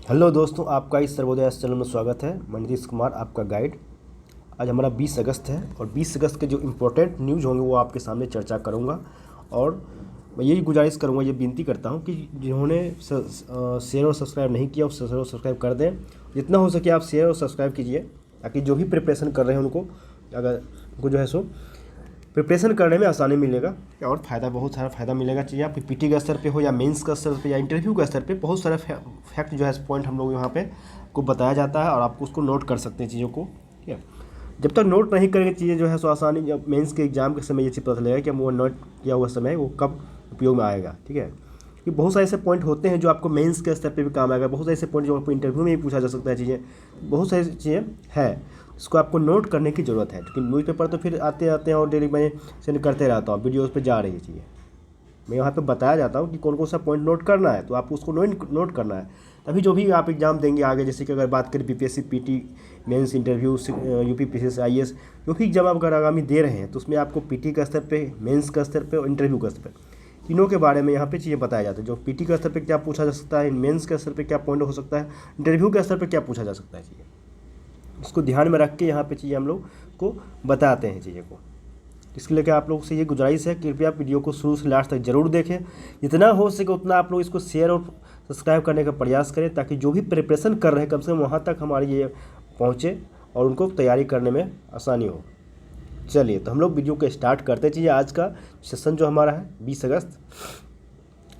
Hello दोस्तों, आपका इस सर्वोदय चैनल में स्वागत है। मैं नीतीश कुमार, आपका गाइड। आज हमारा 20 अगस्त है और 20 अगस्त के जो इम्पोर्टेंट न्यूज़ होंगे वो आपके सामने चर्चा करूंगा। और मैं यही गुजारिश करूंगा, ये विनती करता हूं कि जिन्होंने शेयर और सब्सक्राइब नहीं किया वो शेयर और सब्सक्राइब कर दें। जितना हो सके आप शेयर और सब्सक्राइब कीजिए, ताकि जो भी प्रिपरेशन कर रहे हैं उनको उनको जो है सो प्रिपरेशन करने में आसानी मिलेगा और फ़ायदा, बहुत सारा फ़ायदा मिलेगा। चाहिए आपकी पीटी के स्तर पे हो या मेंस का स्तर पे या इंटरव्यू के स्तर पे, बहुत सारा फैक्ट जो है पॉइंट हम लोग यहाँ पे को बताया जाता है और आपको उसको नोट कर सकते हैं चीज़ों को। ठीक है, जब तक नोट नहीं करेंगे चीज़ें जो है सो आसानी, जब मेंस के एग्जाम के समय ये चीज़ पता चलेगा कि वो नोट किया हुआ समय वो कब उपयोग में आएगा। ठीक है, कि बहुत सारे ऐसे पॉइंट होते हैं जो आपको मेंस के स्तर पे भी काम आएगा, बहुत सारे ऐसे पॉइंट जो आपको इंटरव्यू में भी पूछा जा सकता है। चीज़ें बहुत सारी चीज़ें हैं, इसको आपको नोट करने की ज़रूरत है, क्योंकि न्यूज़पेपर तो फिर आते आते हैं और डेली मैं सेंड करते रहता हूँ, वीडियोज़ पे जा रही है चीज़ें। मैं यहाँ पे बताया जाता हूँ कि कौन कौन सा पॉइंट नोट करना है, तो आपको उसको नोट करना है। तभी जो भी आप एग्ज़ाम देंगे आगे, जैसे कि अगर बात करें BPSC PT mains interview, UP PCS IAS, जो भी एग्जाम आप अगर आगामी दे रहे हैं तो उसमें आपको पीटी का स्तर पे, मेंस का स्तर पे और इंटरव्यू का स्तर पे, तीनों के बारे में यहाँ पे चीज़ें बताया जाता है। जो पीटी का स्तर पे क्या पूछा जा सकता है, मेंस के स्तर पे क्या पॉइंट हो सकता है, इंटरव्यू के स्तर पे क्या पूछा जा सकता है, चीज़ें उसको ध्यान में रख के यहाँ पे चीज़ें हम लोग को बताते हैं चीज़ें को। इसके लिए आप लोग से ये गुजारिश है, कृपया वीडियो को शुरू से लास्ट तक जरूर देखें। जितना हो सके उतना आप लोग इसको शेयर और सब्सक्राइब करने का प्रयास करें, ताकि जो भी प्रिपरेशन कर रहे हैं कम से कम वहाँ तक हमारी ये पहुँचे और उनको तैयारी करने में आसानी हो। चलिए, तो हम लोग वीडियो को स्टार्ट करते हैं। आज का सेशन जो हमारा है 20 अगस्त,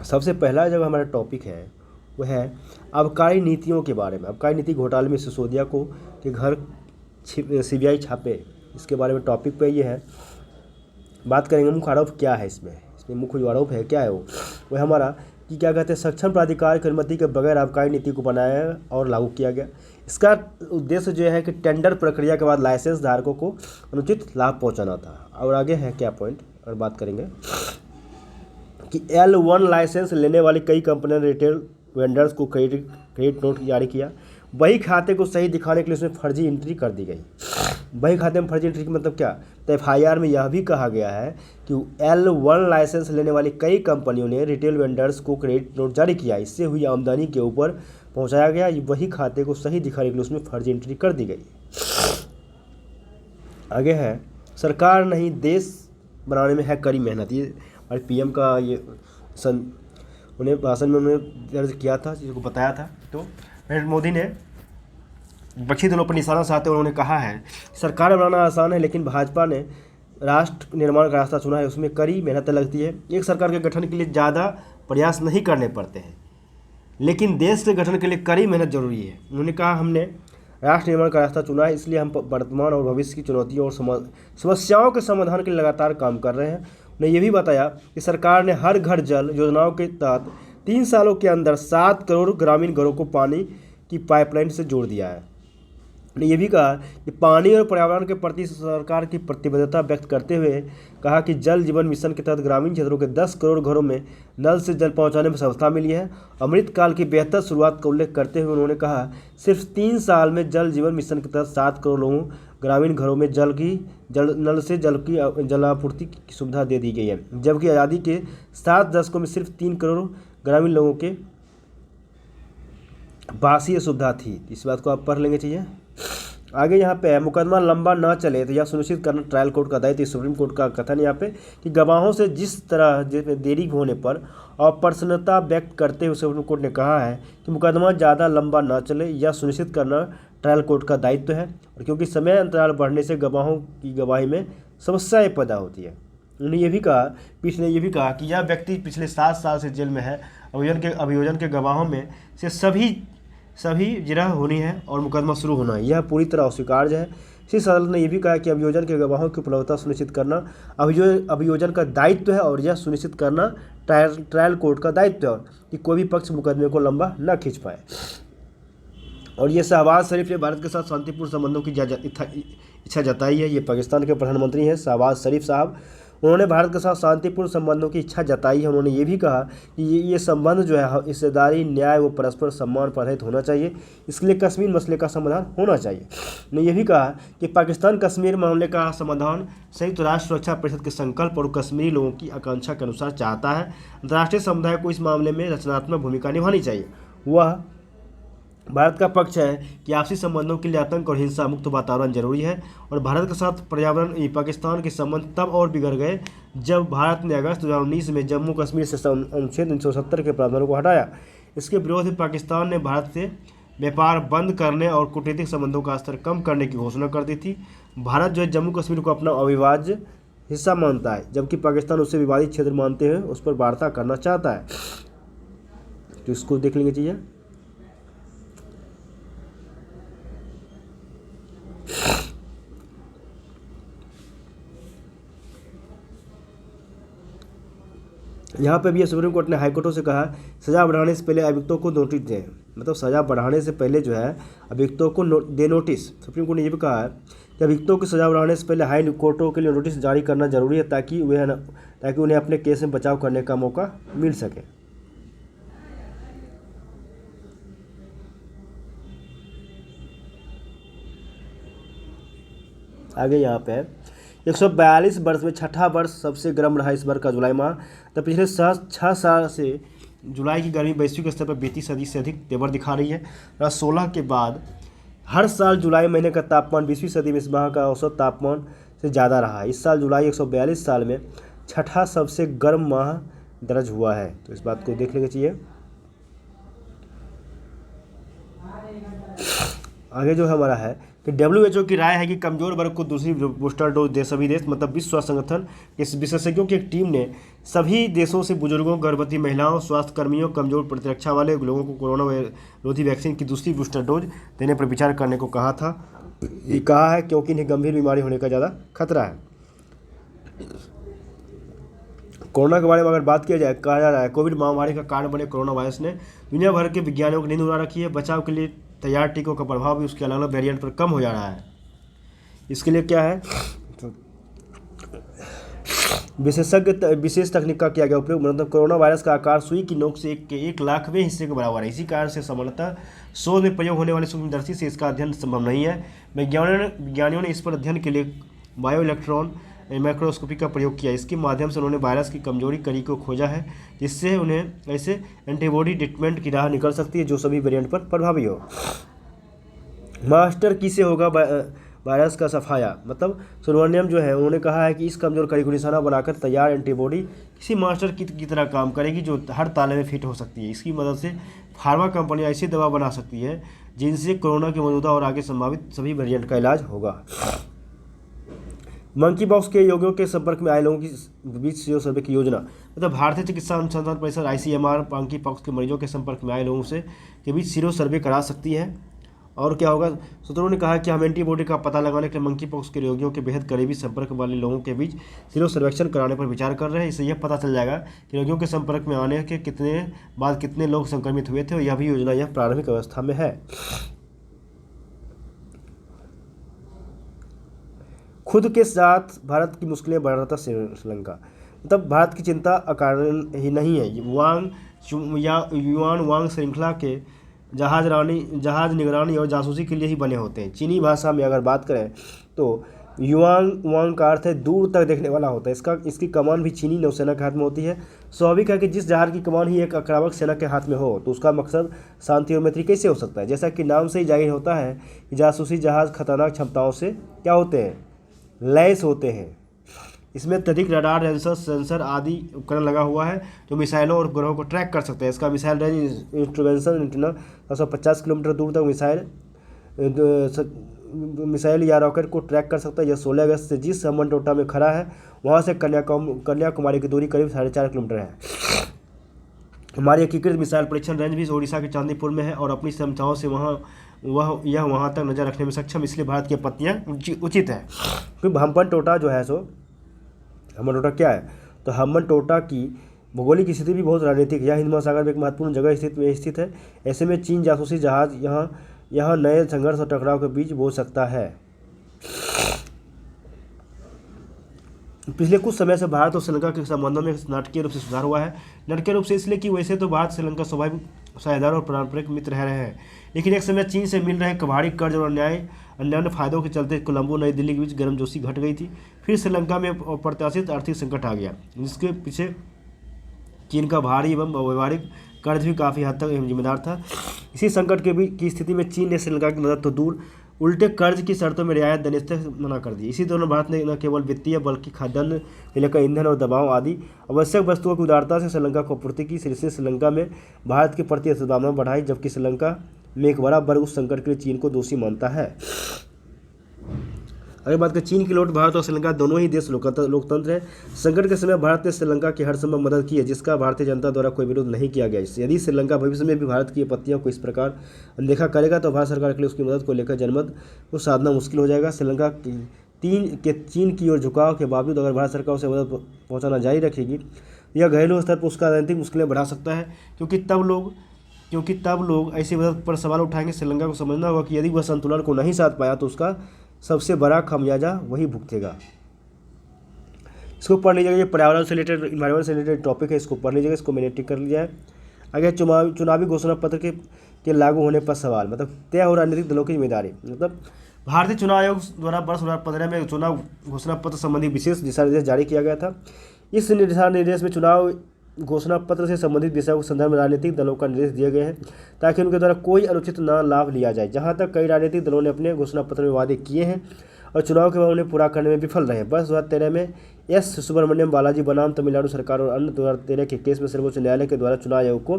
सबसे पहला जो हमारा टॉपिक है वह है आबकारी नीतियों के बारे में। आबकारी नीति घोटाले में सिसोदिया को के घर सीबीआई छापे, इसके बारे में टॉपिक पे ये है। बात करेंगे मुख्य आरोप क्या है, इसमें मुख्य जो आरोप है क्या है वो हमारा कि क्या कहते हैं, सक्षम प्राधिकार की अनुमति के बगैर आबकारी नीति को बनाया और लागू किया गया। इसका उद्देश्य जो है कि टेंडर प्रक्रिया के बाद लाइसेंस धारकों को अनुचित लाभ पहुंचाना था। और आगे है क्या पॉइंट, और बात करेंगे कि L1 लाइसेंस लेने वाली कई कंपनियों ने रिटेल वेंडर्स को क्रेडिट नोट जारी किया। बही खाते को सही दिखाने के लिए उसमें फर्जी एंट्री कर दी गई। बही खाते में फर्जी एंट्री का मतलब क्या, तो FIR में यह भी कहा गया है कि L1 लाइसेंस लेने वाली कई कंपनियों ने रिटेल वेंडर्स को क्रेडिट नोट जारी किया, इससे हुई आमदनी के ऊपर पहुंचाया गया वही खाते को सही दिखाने के लिए उसमें फर्जी एंट्री कर दी गई। आगे है, सरकार नहीं देश बनाने में है कड़ी मेहनत। ये हमारे PM का ये उन्हें भाषण में उन्होंने दर्ज किया था, चीज़ों को बताया था। तो नरेंद्र मोदी ने विपक्षी दलों पर निशाना साधते हुए उन्होंने कहा है सरकार बनाना आसान है, लेकिन भाजपा ने राष्ट्र निर्माण का रास्ता चुना है, उसमें कड़ी मेहनत लगती है। एक सरकार के गठन के लिए ज़्यादा प्रयास नहीं करने पड़ते हैं, लेकिन देश के गठन के लिए कड़ी मेहनत जरूरी है। उन्होंने कहा हमने राष्ट्र निर्माण का रास्ता चुना है, इसलिए हम वर्तमान और भविष्य की चुनौतियों और समस्याओं के समाधान के लिए लगातार काम कर रहे हैं। उन्होंने ये भी बताया कि सरकार ने हर घर जल योजनाओं के तहत 3 सालों के अंदर 7 करोड़ ग्रामीण घरों को पानी की पाइपलाइन से जोड़ दिया है। ने यह भी कहा कि पानी और पर्यावरण के प्रति सरकार की प्रतिबद्धता व्यक्त करते हुए कहा कि जल जीवन मिशन के तहत ग्रामीण क्षेत्रों के 10 करोड़ घरों में नल से जल पहुंचाने में सफलता मिली है। अमृत काल की बेहतर शुरुआत का उल्लेख करते हुए उन्होंने कहा सिर्फ 3 साल में जल जीवन मिशन के तहत 7 करोड़ लोगों ग्रामीण घरों में नल से जल की जलापूर्ति की सुविधा दे दी गई है, जबकि आज़ादी के 7 दशकों में सिर्फ 3 करोड़ ग्रामीण लोगों के पास ही सुविधा थी। इस बात को आप पढ़ लेंगे। चाहिए आगे यहाँ पे है, मुकदमा लंबा न चले तो यह सुनिश्चित करना ट्रायल कोर्ट का दायित्व। सुप्रीम कोर्ट का कथन यहाँ पे कि गवाहों से जिस तरह देरी होने पर अप्रसन्नता व्यक्त करते हुए सुप्रीम कोर्ट ने कहा है कि मुकदमा ज़्यादा लंबा न चले, यह सुनिश्चित करना ट्रायल कोर्ट का दायित्व है, और क्योंकि समय अंतराल बढ़ने से गवाहों की गवाही में समस्याएँ पैदा होती है। उन्होंने ये भी कहा, पीठ ने यह भी कहा कि यह व्यक्ति पिछले 7 साल से जेल में है। अभियोजन के गवाहों में से सभी जिरह होनी है और मुकदमा शुरू होना है, यह पूरी तरह अस्वीकार्य है। शीर्ष अदालत ने यह भी कहा कि अभियोजन के गवाहों की उपलब्धता सुनिश्चित करना अभियोजन का दायित्व है और यह सुनिश्चित करना ट्रायल कोर्ट का दायित्व है कि कोई भी पक्ष मुकदमे को लंबा न खींच पाए। और ये शहबाज शरीफ ने भारत के साथ शांतिपूर्ण संबंधों की इच्छा जताई है। ये पाकिस्तान के प्रधानमंत्री हैं शहबाज शरीफ साहब, उन्होंने भारत के साथ शांतिपूर्ण संबंधों की इच्छा जताई है। उन्होंने ये भी कहा कि ये संबंध जो है हिस्सेदारी, न्याय व परस्पर सम्मान पर आधारित होना चाहिए, इसके लिए कश्मीर मसले का समाधान होना चाहिए। उन्होंने ये भी कहा कि पाकिस्तान कश्मीर मामले का समाधान संयुक्त राष्ट्र सुरक्षा परिषद के संकल्प और कश्मीरी लोगों की आकांक्षा के अनुसार चाहता है। अंतर्राष्ट्रीय समुदाय को इस मामले में रचनात्मक भूमिका निभानी चाहिए। वह भारत का पक्ष है कि आपसी संबंधों के लिए आतंक और हिंसा मुक्त वातावरण जरूरी है और भारत के साथ पर्यावरण पाकिस्तान के संबंध तब और बिगड़ गए जब भारत ने अगस्त 2019 में जम्मू कश्मीर से अनुच्छेद 370 के प्रावधानों को हटाया। इसके विरोध में पाकिस्तान ने भारत से व्यापार बंद करने और कूटनीतिक संबंधों का स्तर कम करने की घोषणा कर दी थी। भारत जो है जम्मू कश्मीर को अपना अविभाज्य हिस्सा मानता है, जबकि पाकिस्तान उसे विवादित क्षेत्र मानते हुए उस पर वार्ता करना चाहता है। तो इसको देख लेंगे चीज़ें। यहाँ पे भी सुप्रीम कोर्ट ने हाईकोर्टों से कहा सज़ा बढ़ाने से पहले अभियुक्तों को नोटिस दें, मतलब सज़ा बढ़ाने से पहले जो है अभियुक्तों को दे नोटिस। सुप्रीम कोर्ट ने ये भी कहा है कि अभियुक्तों की सज़ा बढ़ाने से पहले हाई कोर्टों के लिए नोटिस जारी करना जरूरी है ताकि उन्हें अपने केस में बचाव करने का मौका मिल सके। आगे यहाँ पे 142 वर्ष में छठा वर्ष सबसे गर्म रहा इस बार का जुलाई माह। तो पिछले 6 साल से जुलाई की गर्मी वैश्विक स्तर पर बीती सदी से अधिक तेवर दिखा रही है। 16 के बाद हर साल जुलाई महीने का तापमान 20वीं सदी में इस माह का औसत तापमान से ज़्यादा रहा है। इस साल जुलाई 142 साल में छठा सबसे गर्म माह दर्ज हुआ है। तो इस बात को देख लेना चाहिए। आगे जो हमारा है कि WHO की राय है कि कमजोर वर्ग को दूसरी बूस्टर डोज दे सभी देश, मतलब विश्व स्वास्थ्य संगठन के विशेषज्ञों की एक टीम ने सभी देशों से बुजुर्गों, गर्भवती महिलाओं, स्वास्थ्य कर्मियों, कमजोर प्रतिरक्षा वाले लोगों को कोरोना विरोधी वैक्सीन की दूसरी बूस्टर डोज देने पर विचार करने को कहा था। ये कहा है क्योंकि इन्हें गंभीर बीमारी होने का ज़्यादा खतरा है। कोरोना के बारे में अगर बात किया जाए, कहा जा रहा है कोविड महामारी का कारण बने कोरोना वायरस ने दुनिया भर के विज्ञानियों की नींद उड़ा रखी है। बचाव के लिए तैयार टीकों का प्रभाव भी उसके अलग अलग वेरिएंट पर कम हो जा रहा है। इसके लिए क्या है, तो विशेष तकनीक का किया गया उपयोग, मतलब कोरोना वायरस का आकार सुई की नोक से 1 लाखवें हिस्से के बराबर है। इसी कारण से सामान्यतः शोध में प्रयोग होने वाले सूक्ष्मदर्शी से इसका अध्ययन संभव नहीं है। विज्ञानियों ने इस पर अध्ययन के लिए बायो इलेक्ट्रॉन माइक्रोस्कोपी का प्रयोग किया। इसके माध्यम से उन्होंने वायरस की कमजोरी कड़ी को खोजा है, जिससे उन्हें ऐसे एंटीबॉडी ट्रीटमेंट की राह निकल सकती है जो सभी वेरिएंट पर प्रभावी हो। मास्टर की से होगा वायरस का सफाया, मतलब सुब्रमण्यम जो है उन्होंने कहा है कि इस कमजोर कड़ी को निशाना बनाकर तैयार एंटीबॉडी किसी मास्टर की तरह काम करेगी जो हर ताले में फिट हो सकती है। इसकी मदद से फार्मा कंपनियां ऐसी दवा बना सकती है जिनसे कोरोना के मौजूदा और आगे संभावित सभी वेरिएंट का इलाज होगा। मंकी पॉक्स के रोगियों के संपर्क में आए लोगों के बीच सीरो सर्वे की योजना, मतलब भारतीय चिकित्सा अनुसंधान परिषद ICMR मंकी पॉक्स के मरीजों के संपर्क में आए लोगों से के बीच सीरो सर्वे करा सकती है। और क्या होगा, सूत्रों ने कहा कि हम एंटीबॉडी का पता लगाने के लिए मंकी पॉक्स के रोगियों के बेहद करीबी संपर्क वाले लोगों के बीच सीरो सर्वेक्षण कराने पर विचार कर रहे हैं। इससे यह पता चल जाएगा कि रोगियों के संपर्क में आने के कितने लोग संक्रमित हुए थे, और यह भी योजना यह प्रारंभिक अवस्था में है। खुद के साथ भारत की मुश्किलें बढ़ रहा था श्रीलंका, मतलब भारत की चिंता अकारण ही नहीं है। युआन वांग श्रृंखला के जहाज निगरानी और जासूसी के लिए ही बने होते हैं। चीनी भाषा में अगर बात करें तो युआन वांग का अर्थ है दूर तक देखने वाला होता है। इसकी कमान भी चीनी नौसेना के हाथ में होती है। स्वाभाविक है कि जिस जहाज की कमान ही एक आक्रामक सेना के हाथ में हो तो उसका मकसद शांति और मैत्री कैसे हो सकता है। जैसा कि नाम से ही जाहिर होता है कि जासूसी जहाज खतरनाक क्षमताओं से क्या होते हैं, लैस होते हैं। इसमें अत्यधिक रडार, सेंसर आदि उपकरण लगा हुआ है जो मिसाइलों और उपग्रहों को ट्रैक कर सकते हैं। इसका missile range intervention antenna 750 kilometre दूर तक मिसाइल या रॉकेट को ट्रैक कर सकता है। यह 16 अगस्त से जिस हम्बनटोटा में खड़ा है वहाँ से कन्याकुमारी की दूरी करीब 4.5 किलोमीटर है। हमारी एकीकृत मिसाइल परीक्षण रेंज भी ओडिशा के चांदीपुर में है और अपनी क्षमताओं से वहाँ तक नजर रखने में सक्षम, इसलिए भारत की आपत्तियाँ उचित है। क्योंकि हम्बनटोटा जो है हम्बनटोटा क्या है, तो हम्बनटोटा की भौगोलिक स्थिति भी बहुत रणनीतिक है। यह हिंद महासागर में एक महत्वपूर्ण जगह स्थित है। ऐसे में चीन जासूसी जहाज यहाँ नए संघर्ष और टकराव के बीच बोल सकता है। पिछले कुछ समय से भारत और श्रीलंका के संबंधों में नाटकीय रूप से सुधार हुआ है। नाटकीय रूप से इसलिए कि वैसे तो भारत श्रीलंका स्वाभाविक साझेदार और पारंपरिक मित्र रह रहे हैं, लेकिन एक समय चीन से मिल रहे भारी कर्ज और अन्य फायदों के चलते कोलंबो नई दिल्ली के बीच गर्मजोशी घट गई थी। फिर श्रीलंका में अप्रत्याशित आर्थिक संकट आ गया, जिसके पीछे चीन का भारी एवं व्यवहारिक कर्ज भी काफ़ी हद तक जिम्मेदार था। इसी संकट की स्थिति में चीन ने श्रीलंका की मदद तो दूर उल्टे कर्ज की शर्तों में रियायत देने से मना कर दी। इसी दौरान भारत ने न केवल वित्तीय बल्कि खाद्यान्न से लेकर ईंधन और दवाओं आदि आवश्यक वस्तुओं की उदारता से श्रीलंका को आपूर्ति की। इससे श्रीलंका में भारत के प्रति सद्भावना बढ़ाई, जबकि श्रीलंका में एक बड़ा वर्ग उस संकट के लिए चीन को दोषी मानता है। अगर बात करें चीन की लौट, भारत और श्रीलंका दोनों ही देश लोकतंत्र है। संकट के समय भारत ने श्रीलंका की हर संभव मदद की है, जिसका भारतीय जनता द्वारा कोई विरोध नहीं किया गया। यदि श्रीलंका भविष्य में भी भारत की आपत्तियों को इस प्रकार अनदेखा करेगा तो भारत सरकार के लिए उसकी मदद को लेकर जनमत को साधना मुश्किल हो जाएगा। श्रीलंका चीन की ओर झुकाव के बावजूद अगर भारत सरकार उसे मदद पहुँचाना जारी रखेगी, यह घरेलू स्तर पर उसका राजनीतिक मुश्किलें बढ़ा सकता है, क्योंकि तब लोग ऐसी मदद पर सवाल उठाएंगे। श्रीलंका को समझना होगा कि यदि वह संतुलन को नहीं साध पाया तो उसका सबसे बड़ा खामियाजा वही भुगतेगा। इसको पढ़ लीजिएगा, ये पर्यावरण से रिलेटेड, इन्वायरमेंट से रिलेटेड टॉपिक है, इसको पढ़ लीजिएगा, इसको मैंने टिक कर लिया है। आगे चुनावी घोषणा पत्र के लागू होने पर सवाल, मतलब तय हो राजनीतिक दलों की जिम्मेदारी। मतलब भारतीय चुनाव आयोग द्वारा वर्ष 2015 में चुनाव घोषणा पत्र संबंधी विशेष दिशा निर्देश जारी किया गया था। इस दिशा निर्देश में चुनाव घोषणा पत्र से संबंधित विषयों के संदर्भ में राजनीतिक दलों का निर्देश दिए गए हैं ताकि उनके द्वारा कोई अनुचित लाभ लिया जाए। जहां तक कई राजनीतिक दलों ने अपने घोषणा पत्र में वादे किए हैं और चुनाव के बाद उन्हें पूरा करने में विफल रहे हैं। वर्ष 2013 में एस सुब्रमण्यम बालाजी बनाम तमिलनाडु सरकार और अन्य 2013 के केस में सर्वोच्च न्यायालय के द्वारा चुनाव आयोग को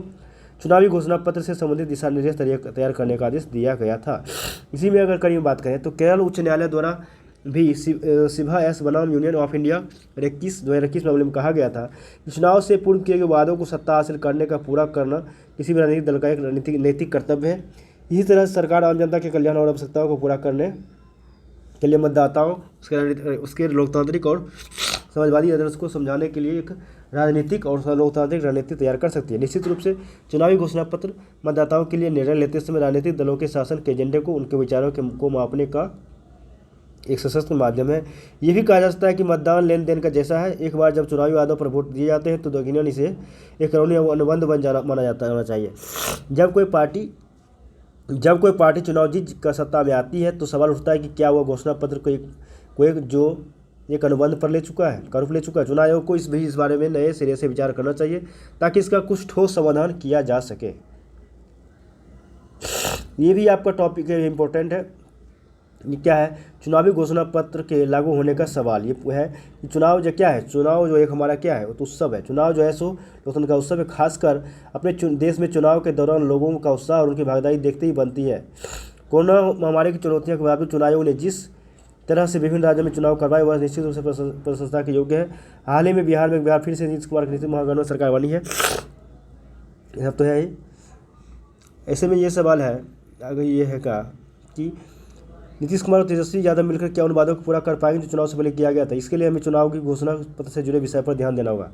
चुनावी घोषणा पत्र से संबंधित दिशा निर्देश तैयार करने का आदेश दिया गया था। इसी में अगर करीब बात करें तो केरल उच्च न्यायालय द्वारा भी सिभा एस बनाम यूनियन ऑफ इंडिया 2021 मामले में कहा गया था कि चुनाव से पूर्व किए गए वादों को सत्ता हासिल करने का पूरा करना किसी भी राजनीतिक दल का एक नैतिक कर्तव्य है। इसी तरह सरकार आम जनता के कल्याण और आवश्यकताओं को पूरा करने के लिए मतदाताओं उसके लोकतांत्रिक और समाजवादी आदर्श को समझाने के लिए एक राजनीतिक और लोकतांत्रिक रणनीति तैयार कर सकती है। निश्चित रूप से चुनावी घोषणा पत्र मतदाताओं के लिए निर्णय लेते समय राजनीतिक दलों के शासन के एजेंडे को, उनके विचारों को मापने का एक सशक्त माध्यम है। ये भी कहा जा सकता है कि मतदान लेन देन का जैसा है। एक बार जब चुनावी वादों पर वोट दिए जाते हैं तो यकीनन इसे एक कानूनी अनुबंध माना जाता होना चाहिए। जब कोई पार्टी चुनाव जीत कर सत्ता में आती है तो सवाल उठता है कि क्या वह घोषणा पत्र को एक अनुबंध पर ले चुका है। चुनाव आयोग को इस बारे में नए सिरे से विचार करना चाहिए ताकि इसका कुछ ठोस समाधान किया जा सके। ये भी आपका टॉपिक है, इम्पोर्टेंट है। ये क्या है? चुनावी घोषणा पत्र के लागू होने का सवाल। ये है कि चुनाव जो क्या है, चुनाव जो एक हमारा क्या है, वो तो उत्सव है। चुनाव जो है सो लोकतंत्र का उत्सव है। खासकर अपने देश में चुनाव के दौरान लोगों का उत्साह और उनकी भागीदारी देखते ही बनती है। कोरोना महामारी की चुनौतियों के बावजूद चुनाव आयोग ने जिस तरह से विभिन्न राज्यों में चुनाव करवाए वह निश्चित रूप से प्रशंसा के योग्य है। हाल ही में बिहार फिर से नीतीश कुमार की नीतीश महागठबंधन सरकार बनी है। यह तो है ही। ऐसे में ये सवाल है, अगर ये है का कि नीतीश कुमार और तेजस्वी यादव मिलकर क्या उन वादों को पूरा कर पाएंगे जो चुनाव से पहले किया गया था। इसके लिए हमें चुनाव की घोषणा पत्र से जुड़े विषय पर ध्यान देना होगा।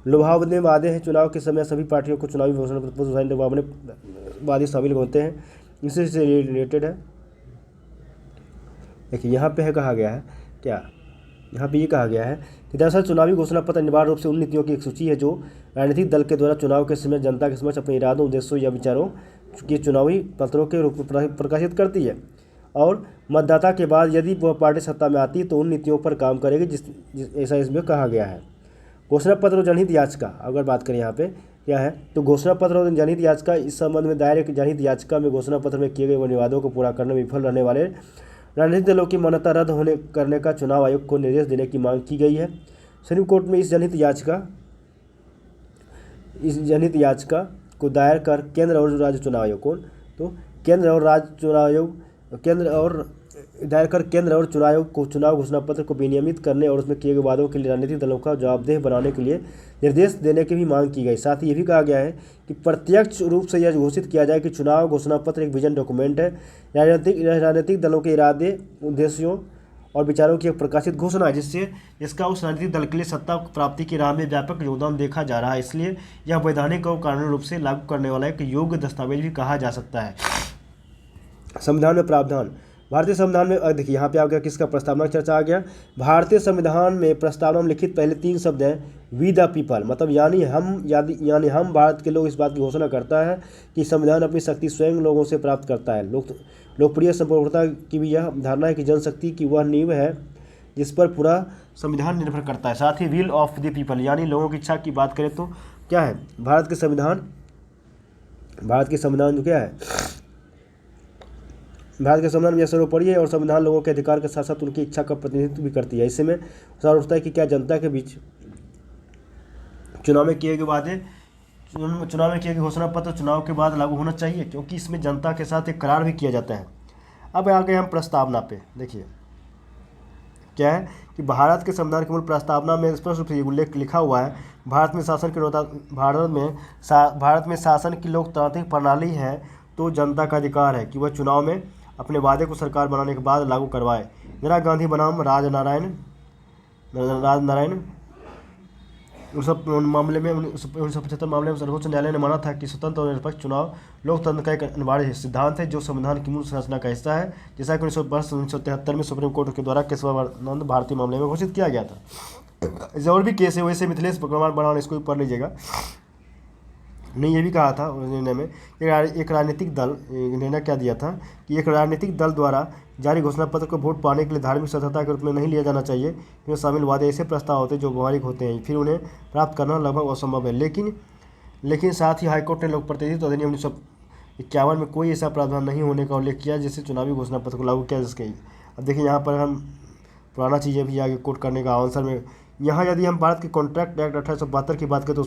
लुभावने वादे हैं। चुनाव के समय सभी पार्टियों को चुनावी घोषणा पत्र वादे शामिल होते हैं। इससे रिलेटेड है। देखिए यहाँ पे है कहा गया है क्या, यहाँ पे ये कहा गया है कि दरअसल चुनावी घोषणा पत्र अनिवार्य रूप से उन नीतियों की एक सूची है जो राजनीतिक दल के द्वारा चुनाव के समय जनता के समक्ष अपने इरादों, उद्देश्यों या विचारों के चुनावी पत्रों के रूप में प्रकाशित करती है और मतदाता के बाद यदि वह पार्टी सत्ता में आती तो उन नीतियों पर काम करेगी ऐसा इसमें कहा गया है। घोषणा पत्र और जनहित याचिका, अगर बात करें यहाँ पे क्या है तो घोषणा पत्र और जनहित याचिका, इस संबंध में दायर एक जनहित याचिका में घोषणा पत्र में किए गए वादों को पूरा करने में विफल रहने वाले राजनीतिक दलों की मान्यता रद्द करने का चुनाव आयोग को निर्देश देने की मांग की गई है। सुप्रीम कोर्ट में इस जनहित याचिका को दायर कर केंद्र और राज्य चुनाव आयोग को केंद्र और चुनाव आयोग को चुनाव घोषणा पत्र को विनियमित करने और उसमें किए गए वादों के लिए राजनीतिक दलों का जवाबदेह बनाने के लिए निर्देश देने की भी मांग की गई। साथ ही ये भी कहा गया है कि प्रत्यक्ष रूप से यह घोषित किया जाए कि चुनाव घोषणा पत्र एक विजन डॉक्यूमेंट है, राजनीतिक दलों के इरादे, उद्देश्यों और विचारों की एक प्रकाशित घोषणा है जिससे इसका उस राजनीतिक दल के लिए सत्ता प्राप्ति की राह में व्यापक योगदान देखा जा रहा है। इसलिए यह वैधानिक और कानूनी रूप से लागू करने वाला एक योग्य दस्तावेज भी कहा जा सकता है। संविधान में प्रावधान। भारतीय संविधान में देखिए यहाँ पे आ गया किसका प्रस्तावना चर्चा आ गया। भारतीय संविधान में प्रस्तावना में लिखित पहले 3 शब्द हैं वी द पीपल, मतलब यानी हम भारत के लोग। इस बात की घोषणा करता है कि संविधान अपनी शक्ति स्वयं लोगों से प्राप्त करता है। लोकप्रिय संप्रभुता की भी यह धारणा है कि जनशक्ति की वह नींव है जिस पर पूरा संविधान निर्भर करता है। साथ he will of the people यानी लोगों की इच्छा की बात करें तो क्या है, भारत के संविधान भारत के संविधान जो क्या है, भारत के संविधान में सर्वोपरि है और संविधान लोगों के अधिकार के साथ साथ उनकी इच्छा का प्रतिनिधित्व भी करती है। इससे में सवाल उठता है कि क्या जनता के बीच चुनाव में किए गए वादे, चुनाव में किए गए घोषणा पत्र चुनाव के बाद लागू होना चाहिए, क्योंकि इसमें जनता के साथ एक करार भी किया जाता है। अब आ गए हम प्रस्तावना पे। देखिए क्या है कि भारत के संविधान की मूल प्रस्तावना में स्पष्ट रूप से उल्लेख लिखा हुआ है, भारत में शासन की लोकतांत्रिक प्रणाली है, तो जनता का अधिकार है कि वह चुनाव में अपने वादे को सरकार बनाने के बाद लागू करवाए। इंदिरा गांधी बनाम राजनारायण 1975 मामले में सर्वोच्च न्यायालय ने माना था कि स्वतंत्र और निरपेक्ष चुनाव लोकतंत्र का एक अनिवार्य सिद्धांत है, जो संविधान की मूल संरचना का हिस्सा है, जैसा कि 1973 में सुप्रीम कोर्ट के द्वारा केशवानंद भारती मामले में घोषित किया गया था। ऐसे और भी केस है, वैसे मिथिलेश प्रमाण बनाना, इसको भी पढ़ लीजिएगा। ने ये भी कहा था निर्णय में, एक राजनीतिक दल, निर्णय क्या दिया था कि एक राजनीतिक दल द्वारा जारी घोषणा पत्र को वोट पाने के लिए धार्मिक सत्यता के रूप में नहीं लिया जाना चाहिए। इनमें शामिल वादे ऐसे प्रस्ताव होते हैं जो व्यवहारिक होते हैं, फिर उन्हें प्राप्त करना लगभग असंभव है। लेकिन साथ ही हाईकोर्ट ने लोक प्रतिनिधित्व अधिनियम 1951 में कोई ऐसा प्रावधान नहीं होने का उल्लेख किया जिससे चुनावी घोषणा पत्र को लागू किया जा सके। अब देखिए यहाँ पर हम पुराना चीज़ें भी आगे कोट करने का आंसर में, यहाँ यदि हम भारत के कॉन्ट्रैक्ट एक्ट 1872 की बात करें तो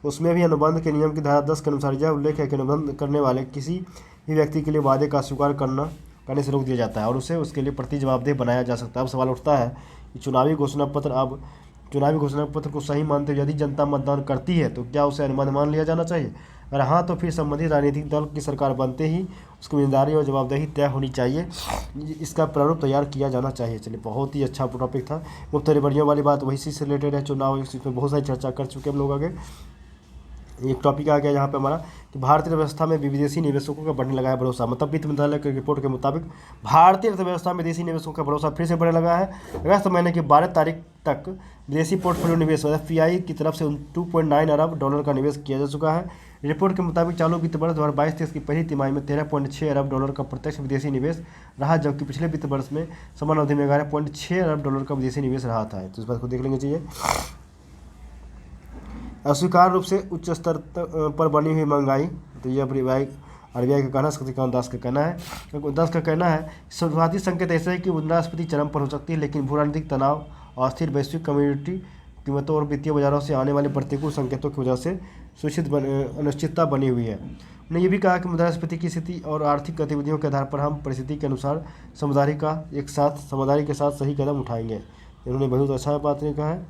उसमें भी अनुबंध के नियम की धारा 10 के अनुसार यह उल्लेख है कि अनुबंध करने वाले किसी भी व्यक्ति के लिए वादे का स्वीकार करने से रोक दिया जाता है और उसे उसके लिए प्रति जवाबदेह बनाया जा सकता है। अब सवाल उठता है कि चुनावी घोषणा पत्र को सही मानते हुए यदि जनता मतदान करती है तो क्या उसे अनुबंध मान लिया जाना चाहिए? अगर हाँ, तो फिर संबंधित राजनीतिक दल की सरकार बनते ही उसकी जिम्मेदारी और जवाबदेही तय होनी चाहिए, इसका प्रारूप तैयार किया जाना चाहिए। चलिए, बहुत ही अच्छा टॉपिक था। मुफ्त रिबड़ियों वाली बात वही से रिलेटेड है, चुनाव, इसमें बहुत सारी चर्चा कर चुके हम लोग। आगे एक टॉपिक आ गया यहाँ पे हमारा कि भारतीय अर्थव्यवस्था में विदेशी निवेशकों का बढ़ने लगा है भरोसा। मतलब वित्त मंत्रालय की रिपोर्ट के मुताबिक भारतीय अर्थव्यवस्था में विदेशी निवेशकों का भरोसा फिर से बढ़ने लगा है। अगस्त महीने की 12 तारीख तक विदेशी पोर्टफोलियो निवेश FPI की तरफ से 2.9 अरब डॉलर का निवेश किया जा चुका है। रिपोर्ट के मुताबिक चालू वित्त वर्ष 2022-23 की पहली तिमाही में 13.6 अरब डॉलर का प्रत्यक्ष विदेशी निवेश रहा, जबकि पिछले वित्त वर्ष में समान अवधि में 11.6 अरब डॉलर का विदेशी निवेश रहा था। तो इस बात को देख लेंगे चाहिए। अस्वीकार रूप से उच्च स्तर पर बनी हुई महंगाई, तो यह RBI का कहना, शक्तिकांत दास का कहना है शुरुआती संकेत ऐसे है कि मुद्रास्फीति चरम पर हो सकती है, लेकिन भू राजनीतिक तनाव, अस्थिर वैश्विक कम्युनिटी कीमतों और वित्तीय बाजारों से आने वाले प्रतिकूल संकेतों की वजह से अनिश्चितता बनी हुई है। उन्होंने ये भी कहा कि मुद्रास्फीति की स्थिति और आर्थिक गतिविधियों के आधार पर हम परिस्थिति के अनुसार समझदारी के साथ सही कदम उठाएंगे। इन्होंने बहुत अच्छा बात नहीं कहा है।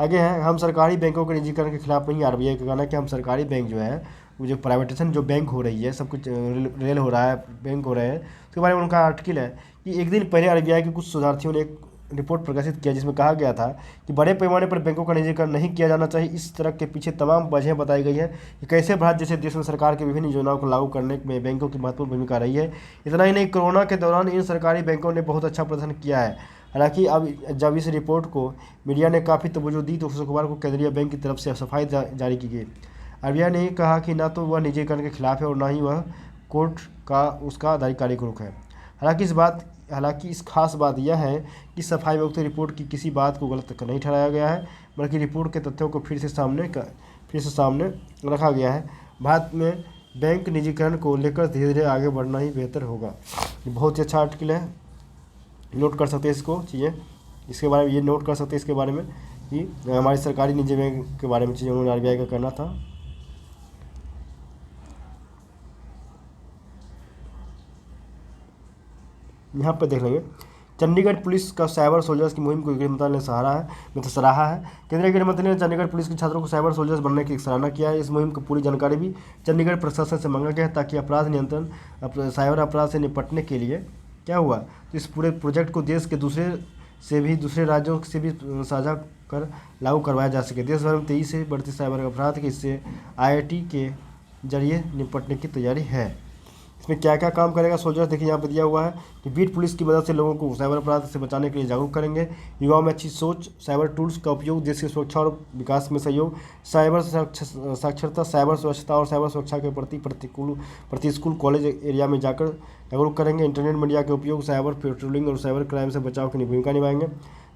आगे है, हम सरकारी बैंकों के निजीकरण के खिलाफ नहीं। RBI का कहना है कि हम सरकारी बैंक जो है, वो जो प्राइवेटाइजेशन जो बैंक हो रही है, सब कुछ रेल हो रहा है, बैंक हो रहे हैं, उसके बारे में उनका आर्टिकल है कि एक दिन पहले RBI के कुछ शोधार्थियों ने एक रिपोर्ट प्रकाशित किया जिसमें कहा गया था कि बड़े पैमाने पर बैंकों का निजीकरण नहीं किया जाना चाहिए। इस तरह के पीछे तमाम वजहें बताई गई है कि कैसे भारत जैसे देश में सरकार के विभिन्न योजनाओं को लागू करने में बैंकों की महत्वपूर्ण भूमिका रही है। इतना ही नहीं, कोरोना के दौरान इन सरकारी बैंकों ने बहुत अच्छा प्रदर्शन किया है। हालांकि अब जब इस रिपोर्ट को मीडिया ने काफ़ी तवज्जो दी तो शुक्रवार को केंद्रीय बैंक की तरफ से सफाई जारी की गई। RBI ने कहा कि न तो वह निजीकरण के खिलाफ है और न ही वह कोर्ट का उसका आधिकारिक रुख है। हालांकि इस खास बात यह है कि सफाई मुक्त रिपोर्ट की किसी बात को गलत नहीं ठहराया गया है, बल्कि रिपोर्ट के तथ्यों को फिर से सामने रखा गया है। भारत में बैंक निजीकरण को लेकर धीरे धीरे आगे बढ़ना ही बेहतर होगा। ये बहुत ही अच्छा आर्टिकल है, नोट कर सकते हैं इसको चीज़ें, इसके बारे में ये नोट कर सकते हैं इसके बारे में कि हमारी सरकारी निजी बैंक के बारे में चीज़ें उन्होंने RBI का करना था। यहाँ पर देख लेंगे, चंडीगढ़ पुलिस का साइबर सोल्जर्स की मुहिम को गृह मंत्रालय ने सराहा है। केंद्रीय गृह मंत्री ने चंडीगढ़ पुलिस के छात्रों को साइबर सोल्जर्स बनने की सराहना किया है। इस मुहिम की पूरी जानकारी भी चंडीगढ़ प्रशासन से मांगा गया है ताकि अपराध नियंत्रण, साइबर अपराध से निपटने के लिए क्या हुआ, तो इस पूरे प्रोजेक्ट को देश के दूसरे राज्यों से भी साझा कर लागू करवाया जा सके। देश भर में 23 से बढ़ती साइबर अपराध के इससे IIT के जरिए निपटने की तैयारी है। इसमें क्या क्या काम करेगा सोल्जर्स, देखिए यहाँ पर दिया हुआ है कि बीट पुलिस की मदद से लोगों को साइबर अपराध से बचाने के लिए जागरूक करेंगे, युवाओं में अच्छी सोच, साइबर टूल्स का उपयोग, देश की सुरक्षा और विकास में सहयोग, साइबर साक्षरता, साइबर स्वच्छता और साइबर सुरक्षा के प्रति स्कूल कॉलेज एरिया में जाकर जागरूक करेंगे। इंटरनेट मीडिया के उपयोग, साइबर पेट्रोलिंग और साइबर क्राइम से बचाव की भूमिका निभाएंगे।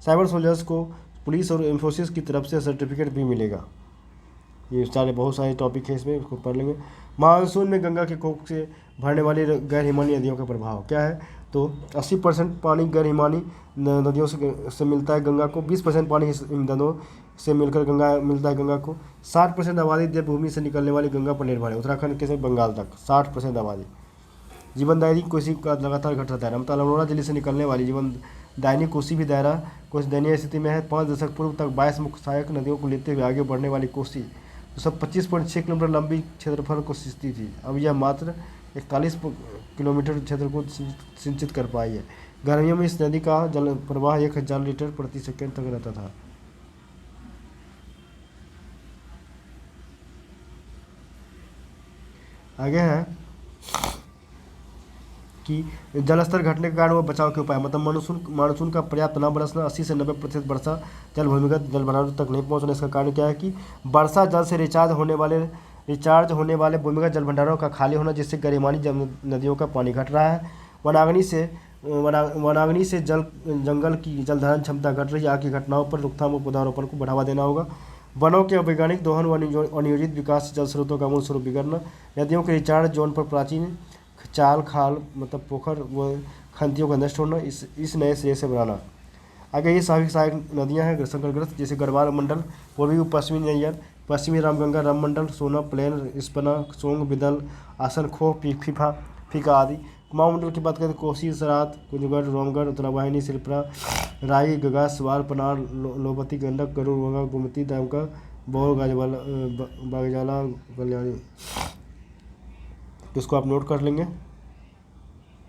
साइबर सोल्जर्स को पुलिस और इंफोसिस की तरफ से सर्टिफिकेट भी मिलेगा। ये सारे बहुत सारे टॉपिक है इसमें, इसको पढ़ लेंगे। मानसून में गंगा के कोख से भरने वाली गैर हिमानी नदियों का प्रभाव क्या है, तो 80% पानी गैर हिमानी नदियों से मिलता है गंगा को, 20% पानी इन नदियों से मिलकर गंगा मिलता है गंगा को। 60% आबादी देवभूमि से निकलने वाली गंगा पर निर्भर है, उत्तराखंड के से बंगाल तक 60% आबादी। जीवनदायिनी कोसी का लगातार घट रहा है, मतलब अल्मोड़ा जिले से निकलने वाली जीवनदायिनी कोसी भी दायरा कुछ दयनीय स्थिति में है। 5 दशक पूर्व तक 22 मुख्य सहायक नदियों को लेते हुए आगे बढ़ने वाली कोसी तो सब 25.6 किलोमीटर लंबी क्षेत्रफल को सिंचती थी, अब यह मात्र 41 किलोमीटर क्षेत्र को सिंचित कर पाई है। गर्मियों में इस नदी का जल प्रवाह 1000 लीटर प्रति सेकंड तक रहता था। आगे है कि जलस्तर घटने के कारण वह बचाव के उपाय, मतलब मानसून का पर्याप्त न बरसना, 80 से 90% वर्षा जल भूमिगत जल भंडारों तक नहीं पहुंचना। इसका कारण क्या है कि वर्षा जल से रिचार्ज होने वाले भूमिगत जल भंडारों का खाली होना, जिससे गरिमानी नदियों का पानी घट रहा है। वनाग्नि से जंगल की जलधारण क्षमता घट रही है। आग की घटनाओं पर रोकथाम और पौधारोपण को बढ़ावा देना होगा। वनों के अवैज्ञानिक दोहन व अनियोजित विकास से जल स्रोतों का मूल स्वरूप बिगड़ना। नदियों के रिचार्ज जोन पर प्राचीन चाल खाल मतलब पोखर व खंतियों का नष्ट होना, इस नए सिरे से बनाना। आगे ये सहायक नदियां हैं संकटग्रस्त, जैसे गढ़वाल मंडल, पूर्वी व पश्चिमी नैयर, पश्चिमी रामगंगा राममंडल, सोना प्लेन, स्पना, सोंग, बिदल, आसन, खो, फीका आदि। कुमाऊं मंडल की बात करें तो कोसी, सरात, कुंजगढ़, रोमगढ़, उत्तरावाहिनी, सिरपरा, राई, गगा, सवार, पनार, लोबती, गंडक, गरुड़, गंगा, गोमती, दामका, बौर, बागजाला, कल्याणी। तो इसको आप नोट कर लेंगे।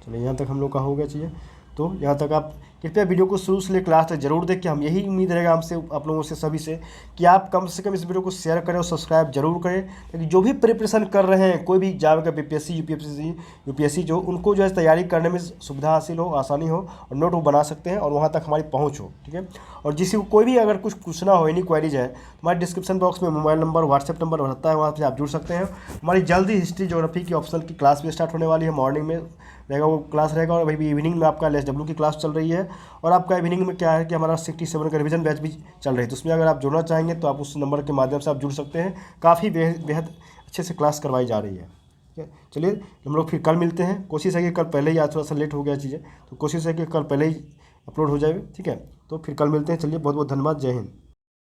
चलिए यहाँ तक हम लोग का हो गया चीज़ें, तो यहाँ तक आप कृपया वीडियो को शुरू से लेकर लास्ट तक जरूर देखिए। हम यही उम्मीद रहेगा हमसे, आप लोगों से, सभी से, कि आप कम से कम इस वीडियो को शेयर करें और सब्सक्राइब जरूर करें, क्योंकि जो भी प्रिपरेशन कर रहे हैं, कोई भी एग्जाम का बीपीएससी यूपीएससी जो, उनको जो है तैयारी करने में सुविधा हासिल हो, आसानी हो, और नोट वो बना सकते हैं और वहाँ तक हमारी पहुँच हो। ठीक है, और जिसको कोई भी अगर कुछ पूछना हो, एनी क्वेरीज है, हमारे डिस्क्रिप्शन बॉक्स में मोबाइल नंबर, व्हाट्सएप नंबर रहता है, वहाँ से आप जुड़ सकते हैं। हमारी जल्दी हिस्ट्री ज्योग्राफी की ऑप्शनल की क्लास भी स्टार्ट होने वाली है, मॉर्निंग में रहेगा वो क्लास रहेगा, और अभी भी इवनिंग में आपका LSW की क्लास चल रही है। और आपका इवनिंग में क्या है कि हमारा 67 का रिवीजन बैच भी चल रही है, तो उसमें अगर आप जुड़ना चाहेंगे तो आप उस नंबर के माध्यम से आप जुड़ सकते हैं। काफ़ी बेहद अच्छे से क्लास करवाई जा रही है। ठीक है, चलिए हम लोग फिर कल मिलते हैं। कोशिश है कि कल पहले ही, आज थोड़ा सा लेट हो गया चीज़ें, तो कोशिश है कि कल पहले ही अपलोड हो जाए। ठीक है, तो फिर कल मिलते हैं। चलिए बहुत बहुत धन्यवाद, जय हिंद।